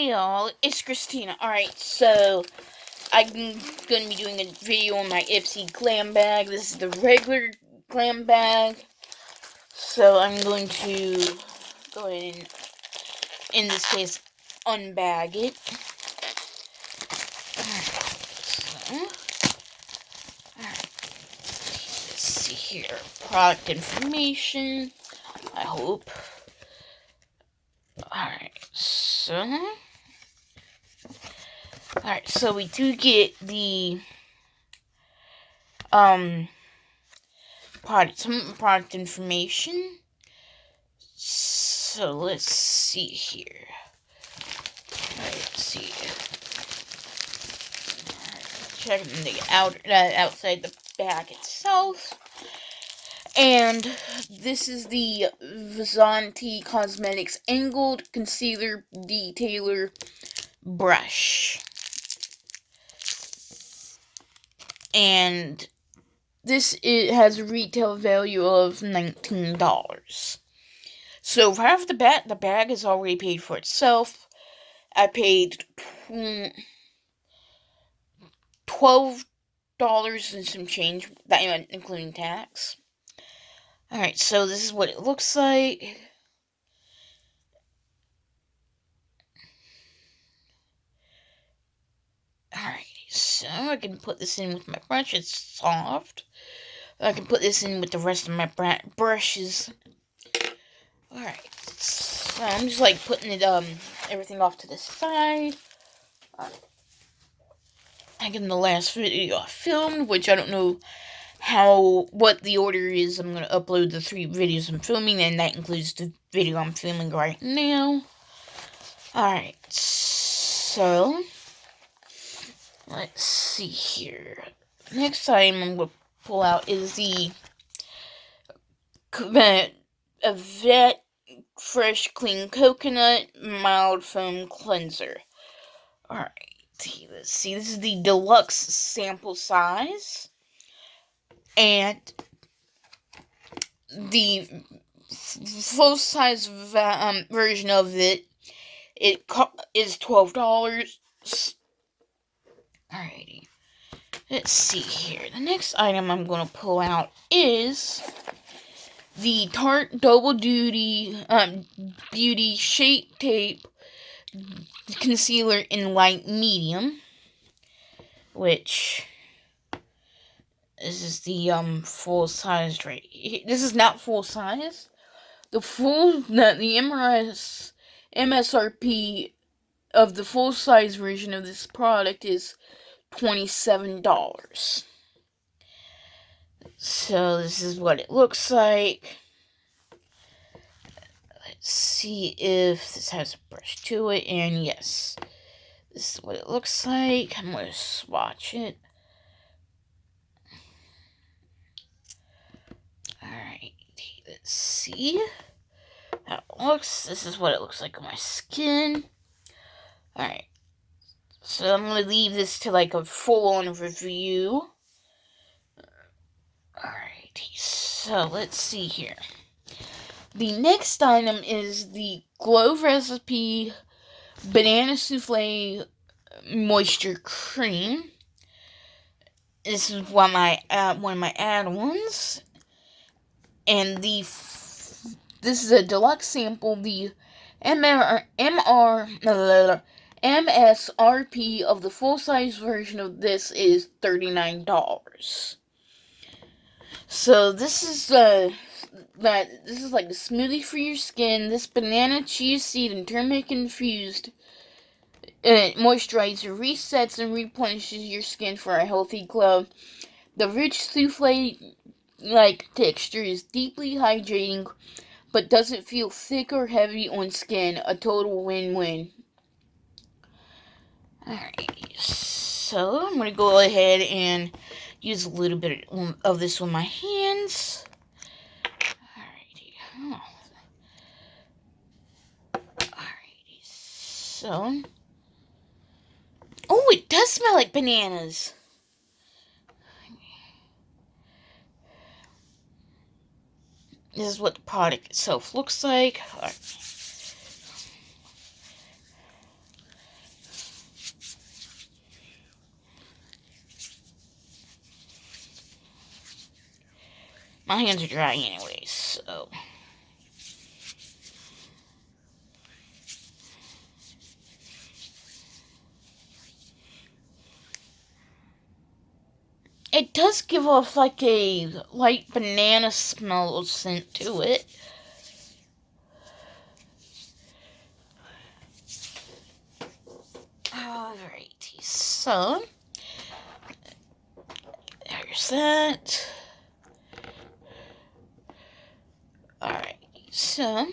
Hey y'all, it's Christina. Alright, so I'm going to be doing a video on my Ipsy glam bag. This is the regular glam bag. So I'm going to go ahead and, in this case, unbag it. Alright, let's see here. Product information, I hope. Alright, so we do get the product information. So let's see here. Let's see. Checking the outside the bag itself. And this is the Vizanti Cosmetics Angled Concealer Detailer Brush. And it has a retail value of $19. So right off the bat, the bag is already paid for itself. I paid $12 and some change, including tax. Alright, so this is what it looks like. Alright, so I can put this in with my brush. It's soft. I can put this in with the rest of my brushes. Alright, so I'm just like putting it, everything off to the side. Like in the last video I filmed, which I don't know what the order is. I'm going to upload the 3 videos I'm filming, and that includes the video I'm filming right now. Alright, so let's see here. Next item I'm going to pull out is the Vet Fresh Clean Coconut Mild Foam Cleanser. Alright, let's see. This is the deluxe sample size. And the full-size version of it is $12. Alrighty. Let's see here. The next item I'm going to pull out is the Tarte Double Duty Beauty Shape Tape Concealer in Light Medium, which this is the full size right here. This is not full size. The MSRP of the full size version of this product is $27. So this is what it looks like. Let's see if this has a brush to it, and yes, this is what it looks like. I'm going to swatch it. Alright, let's see how it looks. This is what it looks like on my skin. Alright, so I'm going to leave this to like a full-on review. Alright, so let's see here. The next item is the Glow Recipe Banana Souffle Moisture Cream. This is one of my add-ons. And this is a deluxe sample. The MSRP of the full-size version of this is $39. So this is like a smoothie for your skin. This banana, chia seed, and turmeric infused moisturizer resets and replenishes your skin for a healthy glow. The rich souffle-like texture is deeply hydrating, but doesn't feel thick or heavy on skin. A total win-win. Alright, so I'm going to go ahead and use a little bit of this with my hands. Alrighty, so. Oh, it does smell like bananas. This is what the product itself looks like. Alright. My hands are dry anyway, so. It does give off like a light banana smell scent to it. Alrighty, so there's that. Alrighty, so,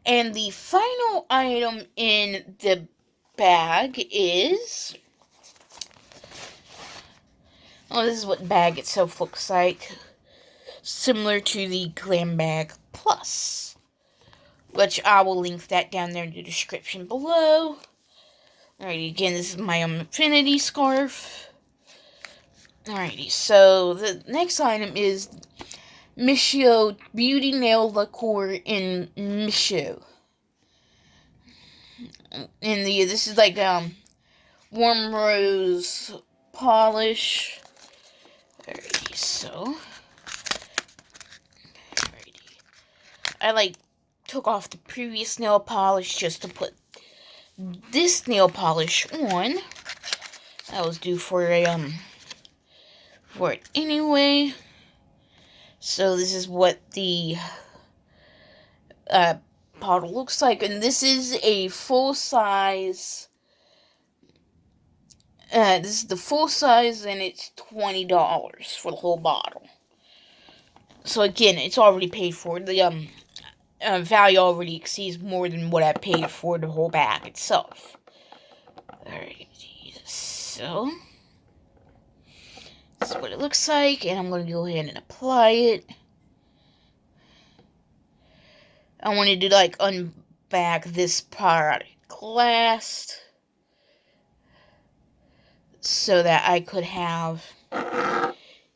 and the final item in the bag is, oh, this is what the bag itself looks like. Similar to the Glam Bag Plus, which I will link that down there in the description below. Alrighty, again, this is my infinity scarf. Alrighty, so the next item is Mishio Beauty Nail Lacquer in Mishio. And this is like warm rose polish. Alrighty, so I took off the previous nail polish just to put this nail polish on. I was due for it anyway. So this is what the bottle looks like, and this is a full size. This is the full size, and it's $20 for the whole bottle. So again, it's already paid for. The value already exceeds more than what I paid for the whole bag itself. Alright, so this is what it looks like, and I'm going to go ahead and apply it. I wanted to unbag this product last so that I could have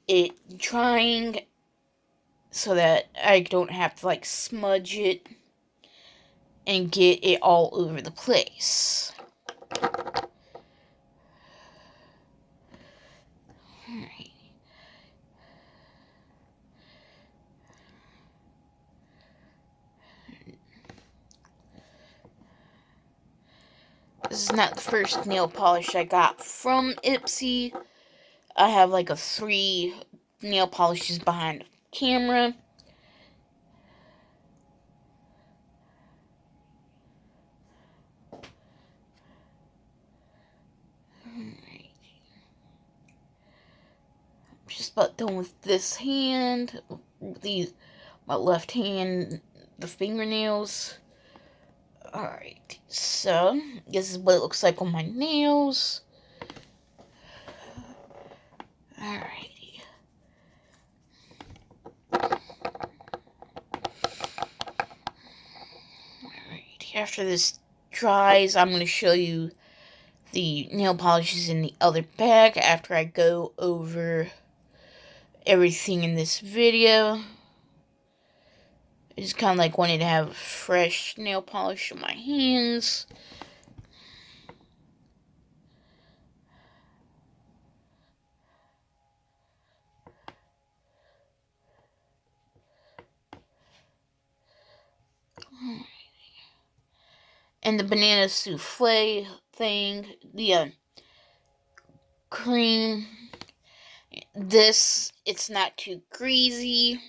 it drying so that I don't have to smudge it and get it all over the place. Alright. This is not the first nail polish I got from Ipsy. I have a 3 nail polishes behind the camera. Alright. I'm just about done with this hand. My left hand, the fingernails. Alright, so this is what it looks like on my nails. Alrighty. Alright, after this dries, I'm going to show you the nail polishes in the other bag after I go over everything in this video. I just kind of wanted to have fresh nail polish on my hands. And the banana souffle thing, the cream, it's not too greasy.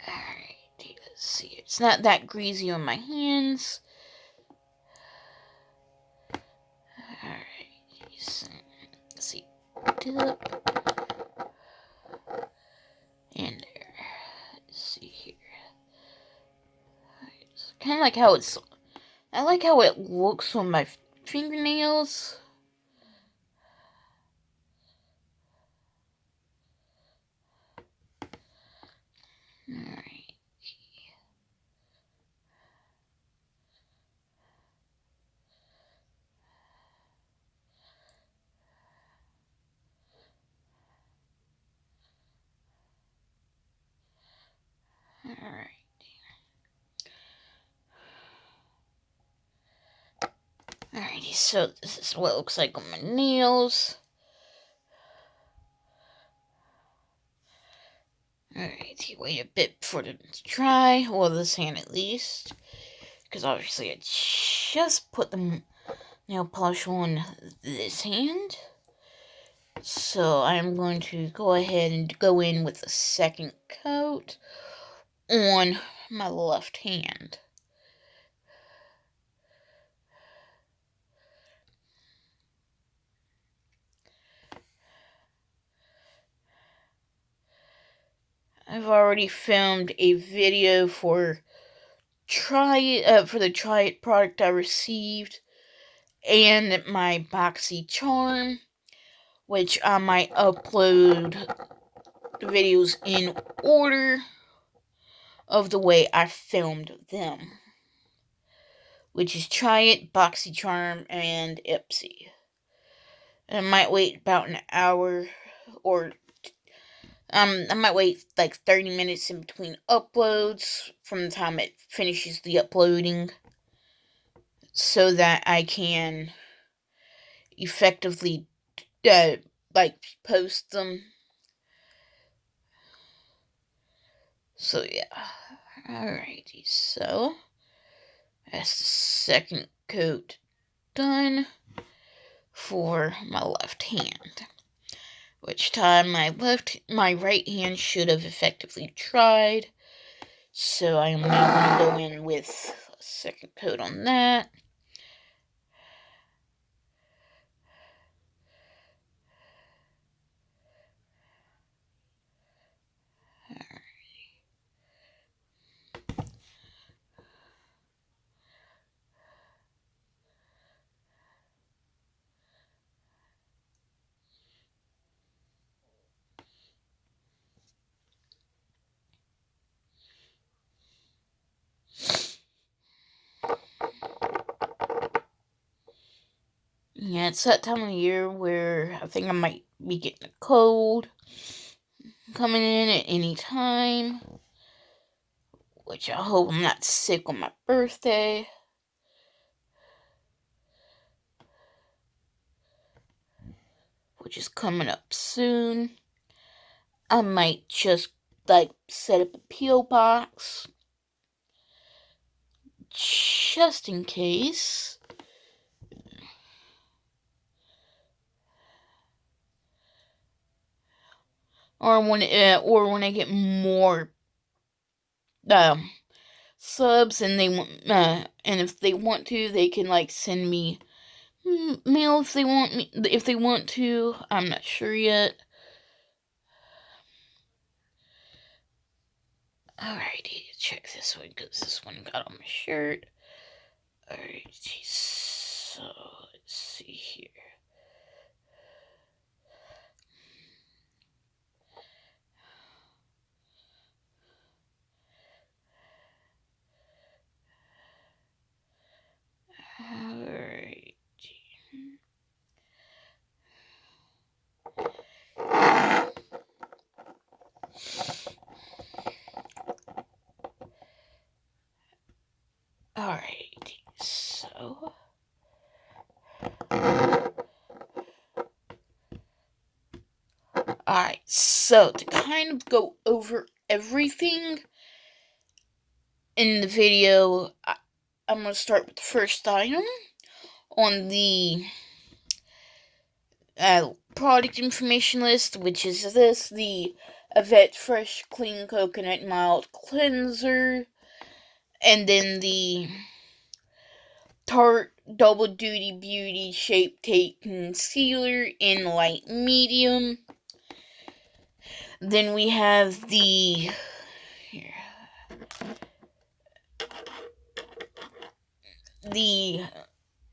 Alright, let's see, it's not that greasy on my hands. Alright, let's see, dip, and there, let's see here. It's kind of how I like how it looks on my fingernails. Alright. Alrighty, so this is what it looks like on my nails. wait a bit for it to dry, well, this hand at least, because obviously I just put the nail polish on this hand. So I'm going to go ahead and go in with the second coat on my left hand. I've already filmed a video for the Trybe product I received and my boxy charm, which I might upload the videos in order of the way I filmed them, which is Trybe, boxy charm, and Ipsy. And I might wait about an hour, or I might wait like 30 minutes in between uploads from the time it finishes the uploading, so that I can effectively post them. So yeah. Alrighty, so that's the second coat done for my left hand. Which time my right hand should have effectively dried. So I am now going to go in with a second coat on that. Yeah, it's that time of year where I think I might be getting a cold coming in at any time, which I hope I'm not sick on my birthday. Which is coming up soon. I might just set up a P.O. box just in case. Or when I get more subs and they want and if they want to, they can send me mail if they want to. I'm not sure yet. Alrighty, check this one because this one got on my shirt. Alrighty, so let's see here. Alrighty. Alrighty, so alright, so to kind of go over everything in the video, I'm going to start with the first item on the product information list, which is the Yvette Fresh Clean Coconut Mild Cleanser, and then the Tarte Double Duty Beauty Shape Tape Concealer in light medium. Then we have the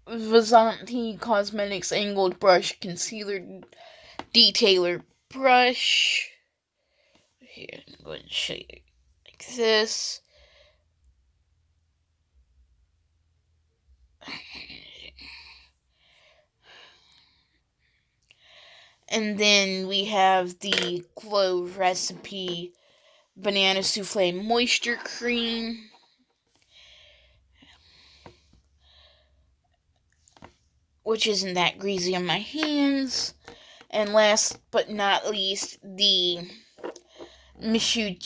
Vizanti Cosmetics Angled Brush Concealer Detailer Brush. Here, I'm going to show you like this. And then we have the Glow Recipe Banana Souffle Moisture Cream. Which isn't that greasy on my hands. And last but not least, the Miss You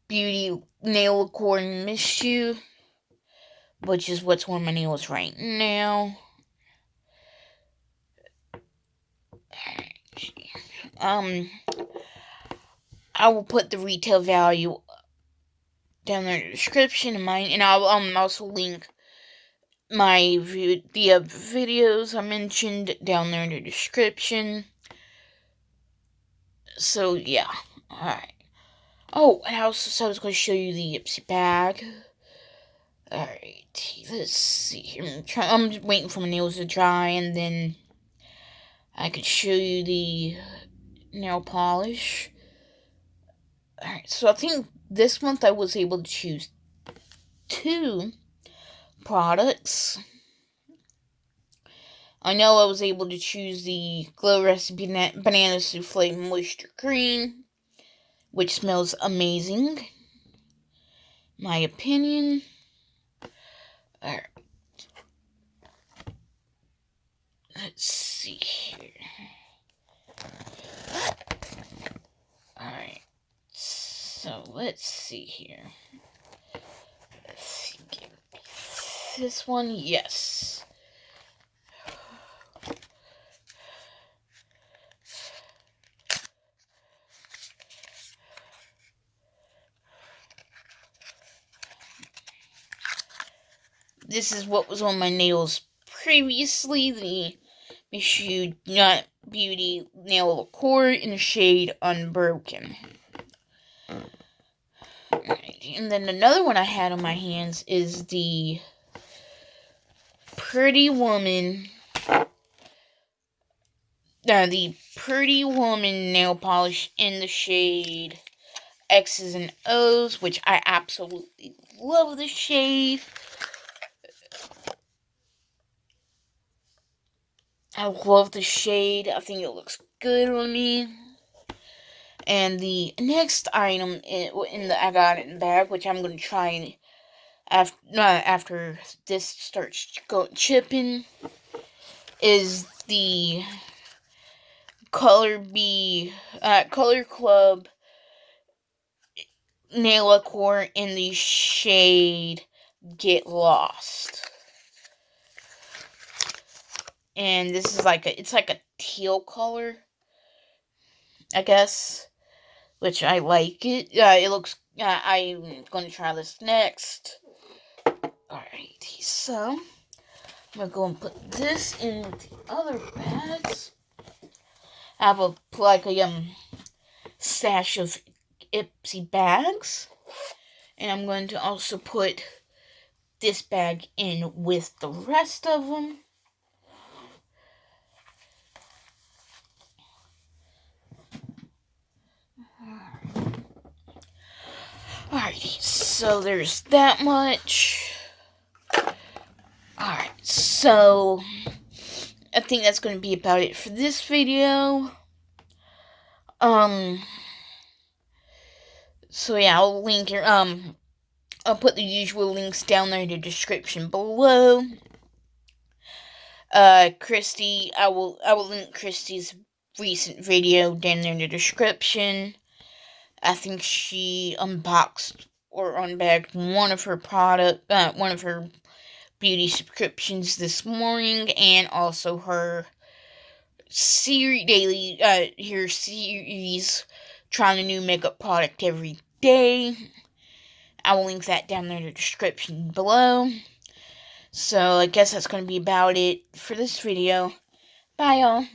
Beauty Nail Lacquer Miss You, which is what's on my nails right now. I will put the retail value down there in the description of mine, and I'll also link the videos I mentioned down there in the description. So yeah, alright. Oh, and I also said I was going to show you the Ipsy bag. Alright, let's see. I'm just waiting for my nails to dry, and then I could show you the nail polish. Alright, so I think this month I was able to choose 2 products. I know I was able to choose the Glow Recipe Banana Souffle Moisture Cream, which smells amazing, my opinion. Alright. Let's see here. Alright. So, let's see here. Let's see. This one, yes. This is what was on my nails previously, the Miss You Beauty Nail Lacquer in the shade Unbroken. Right. And then another one I had on my hands is the Pretty Woman nail polish in the shade X's and O's, which I absolutely love the shade. I love the shade. I think it looks good on me. And the next item I got in the bag, which I'm going to try after this starts chipping, is the Color Club nail lacquer in the shade Get Lost. And this is it's like a teal color, I guess, which I like it. It looks, I'm going to try this next. Alright, so I'm going to go and put this in the other bags. I have a stash of Ipsy bags, and I'm going to also put this bag in with the rest of them. Alrighty, so there's that much. Alright, so I think that's going to be about it for this video. So yeah, I'll link your, I'll put the usual links down there in the description below. Christy, I will link Christy's recent video down there in the description. I think she unboxed or unbagged one of her beauty subscriptions this morning, and also her series, trying a new makeup product every day. I will link that down there in the description below. So I guess that's going to be about it for this video. Bye, y'all.